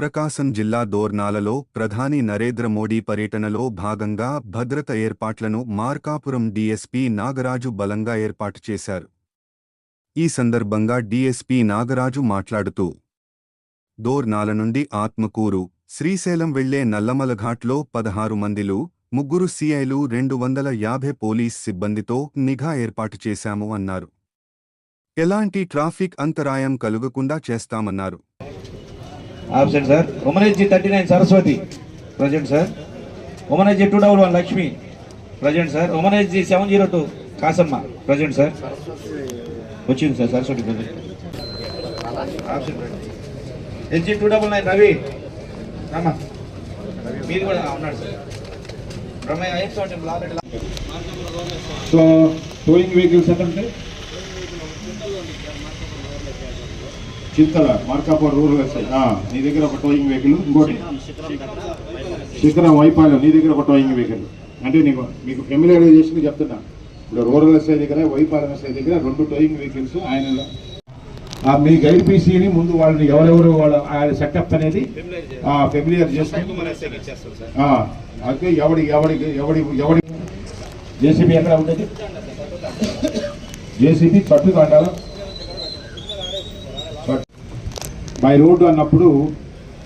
ప్రకాశం జిల్లా దోర్నాలలో ప్రధాని నరేంద్ర మోడీ పర్యటనలో భాగంగా భద్రత ఏర్పాట్లను మార్కాపురం డీఎస్పీ నాగరాజు బలంగా ఏర్పాటు చేశారు. ఈ సందర్భంగా డీఎస్పీ నాగరాజు మాట్లాడుతూ, దోర్నాల నుండి ఆత్మకూరు, శ్రీశైలం వెళ్లే నల్లమలఘాట్లో 16 మందిలు, 3 సీఐలు, 250 పోలీస్ సిబ్బందితో నిఘా ఏర్పాటు చేశాము అన్నారు. ఎలాంటి ట్రాఫిక్ అంతరాయం కలుగకుండా చేస్తామన్నారు. Absent sir. Womanage 39 Saraswati present sir. Womanage 211 Lakshmi present sir. Womanage 702 Kasamma present sir. Vachin sir Saraswati present. Absent sir. SG 299 Ravi Rama మీరు కూడా ఉన్నాడు సార్. రమయ్య ఐఎఫ్ లాలెట్. సో టోయింగ్ వెహికల్స్ అంటే చింతల మార్కాపూర్ రూరల్ ఎస్ఐ నీ దగ్గర ఒక టోయింగ్ వెహికల్, ఇంకోటి శిఖరం వైపాలెం నీ దగ్గర ఒక టోయింగ్ వెహికల్. అంటే మీకు ఫెమిలియరైజేషన్ చెప్తున్నా. ఇప్పుడు రూరల్ ఎస్ఐ దగ్గర, వైపాలెం ఎస్ఐ దగ్గర 2 టోయింగ్ వెహికల్స్. ఆయన మీ గైడ్ పీసీని ముందు వాళ్ళని ఎవరెవరు వాళ్ళ సెటప్ అనేది ఫెమిలియర్ చేసుకుని అయితే ఎవడి జేసీబీ ఎక్కడ ఉంటుంది, జేసీబీ కట్టు కాండాలి బై రోడ్డు అన్నప్పుడు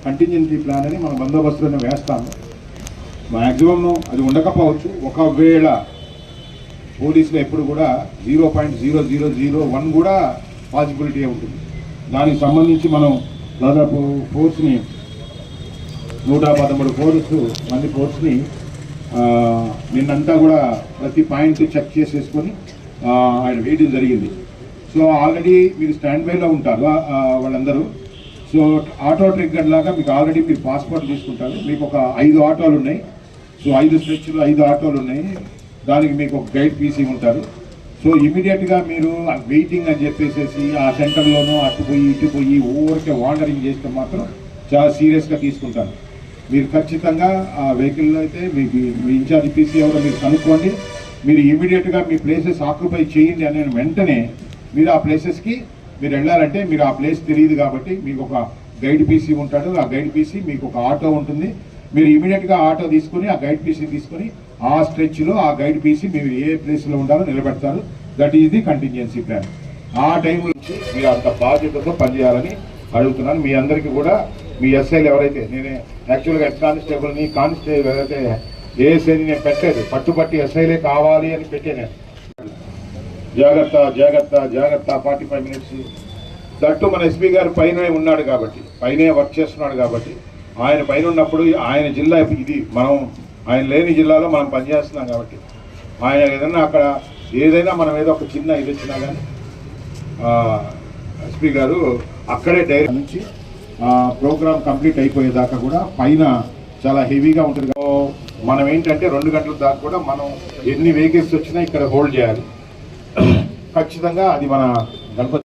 కంటింజెన్సీ ప్లాన్ అని మనం బందోబస్తులను వేస్తాము. మ్యాక్సిమం అది ఉండకపోవచ్చు. ఒకవేళ పోలీసులు ఎప్పుడు కూడా 0.0001 కూడా పాసిబిలిటీ ఉంటుంది. దానికి సంబంధించి మనం దాదాపు ఫోర్స్ని 113 మంది ఫోర్స్ని నిన్నంతా కూడా ప్రతి పాయింట్ చెక్ చేసేసుకొని ఆయన వేయడం జరిగింది. సో ఆల్రెడీ మీరు స్టాండ్ బైలో ఉంటారు వాళ్ళందరూ. సో ఆటో ట్రిగ్గర్ లాగా మీకు ఆల్రెడీ మీరు పాస్పోర్ట్ తీసుకుంటారు. మీకు ఒక 5 ఆటోలు ఉన్నాయి. సో 5 స్ట్రెచ్లు 5 ఆటోలు ఉన్నాయి. దానికి మీకు ఒక గైడ్ పీసీ ఉంటారు. సో ఇమీడియట్గా మీరు వెయిటింగ్ అని చెప్పేసి ఆ సెంటర్లోనూ అటుపోయి ఇటుపోయి ఊరికే వాండరింగ్ చేస్తే మాత్రం చాలా సీరియస్గా తీసుకుంటారు. మీరు ఖచ్చితంగా ఆ వెహికల్లో అయితే మీకు మీ ఇన్ఛార్జ్ పీసీ ఎవరో మీరు కనుక్కోండి. మీరు ఇమీడియట్గా మీ ప్లేసెస్ ఆక్యుపై చేయండి అనే వెంటనే మీరు ఆ ప్లేసెస్కి మీరు వెళ్ళాలంటే మీరు ఆ ప్లేస్ తెలియదు కాబట్టి మీకు ఒక గైడ్ పీసీ ఉంటాడు. ఆ గైడ్ పీసీ మీకు ఒక ఆటో ఉంటుంది. మీరు ఇమీడియట్గా ఆటో తీసుకొని ఆ గైడ్ పీసీ తీసుకొని ఆ స్ట్రెచ్లో ఆ గైడ్ పీసీ మీరు ఏ ప్లేస్లో ఉండాలో నిలబెడతారు. That is the contingency plan. ఆ టైంలో నుంచి మీరు అంత బాధ్యతతో పనిచేయాలని అడుగుతున్నాను. మీ అందరికీ కూడా మీ ఎస్ఐలు ఎవరైతే, నేను యాక్చువల్గా హెడ్ కానిస్టేబుల్ని కానిస్టేబుల్ ఎవరైతే ఏఎస్ఐని నేను పెట్టేది పట్టుబట్టి ఎస్ఐలే కావాలి అని పెట్టాను. జాగ్రత్త జాగ్రత్త జాగ్రత్త 45 మినిట్స్. దట్టు మన ఎస్పీ గారు పైన ఉన్నాడు కాబట్టి, పైనే వర్క్ చేస్తున్నాడు కాబట్టి, ఆయన పైన ఉన్నప్పుడు ఆయన జిల్లా ఇది, మనం ఆయన లేని జిల్లాలో మనం పనిచేస్తున్నాం కాబట్టి ఆయన ఏదైనా అక్కడ ఏదైనా మనం ఏదో ఒక చిన్న ఇది వచ్చినా కానీ ఎస్పీ గారు అక్కడే డైరెక్ట్ నుంచి ప్రోగ్రామ్ కంప్లీట్ అయిపోయేదాకా కూడా పైన చాలా హెవీగా ఉంటుంది. మనం ఏంటంటే 2 గంటల దాకా కూడా మనం ఎన్ని వెహికల్స్ వచ్చినా ఇక్కడ హోల్డ్ చేయాలి ఖచ్చితంగా. అది మన గణపతి